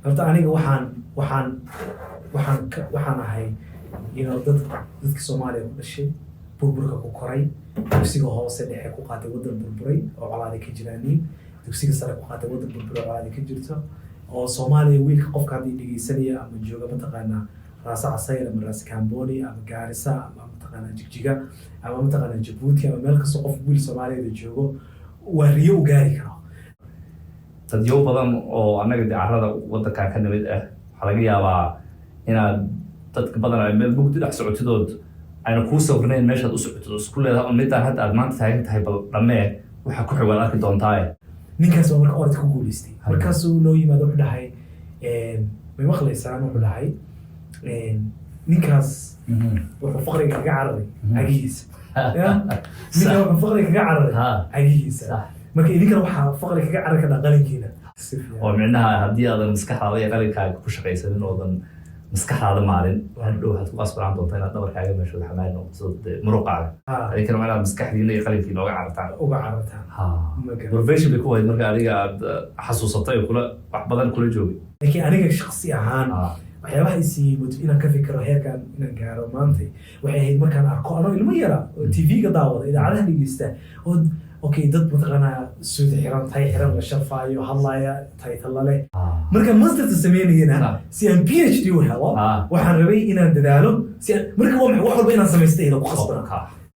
horta aniga waxaan ahay dadka Soomaaliya ku dhashay burburka ku koray dugsiga hoose dhexe ku qaatay wadan burburay oo colaadi ka jiraaniin dugsiga sare ku qaatay wadan burburay oo colaadi ka jirto oo Soomaaliya wiilka qofka hadii dhageysanaya ama jooga mataqaana raasa casayr ama raas Kamboni ama Gaarisa ama mataqaana Jigjiga ama mataqaana Djibouti ama meel kasta qof wiil Soomaaliyeed joogo waa riyo u gaari karo dadyo badan oo anaga diyaarada wadanka ka nimid ah waxa laga yaabaa inaad dadka badan ay meel bugti dhex socotidood ayna ku sawirneen meesha u socotido isku leedahay midaan hadda aad maanta taagan tahay bal dhamee waxa ku xigwal arki doontaa ninkaas oo marka orod ku guuleystay markaas uu noo yimaado wuxuu dhahay may maqlaysaan wuxuu dhahay ninkaas wuxuu faqriga kaga cararay agiisa ninkaas wuxuu faqriga kaga cararay agiisa marka idinkan waxaa faqriga kaga carar ka dhaqalinkiina oo micnaha haddii aadan maskaxdaada iyo qalinkaaga ku shaqaysanin oodan maskaxdaada maalin hadhow waxaad ku qasbanaan doontaa inaad dhabarkaaga meeshood xamaal noqoto muruqaaga adinkana waa inaad maskaxdiina iyo qalinkiina uga carartaan profession bay ku wahayd marka adiga aad xasuusatay kula wax badan kula joogay laakiin aniga shakhsi ahaan waxyaabaha isiiyey muddo inaan ka fikiro heerkan inaan gaaro maantay waxay ahayd markaan arko anoo ilmo yara oo TV-ga daawada idaacadaha dhegeysta oo okay dad mataqaana suud xiran tay xiran la sharfaayo hadlaya title leh marka masterta sameynayna si aan PhD u helo waxaan rabay inaan dadaalo si marka wax walba inaan sameystay ku qasbana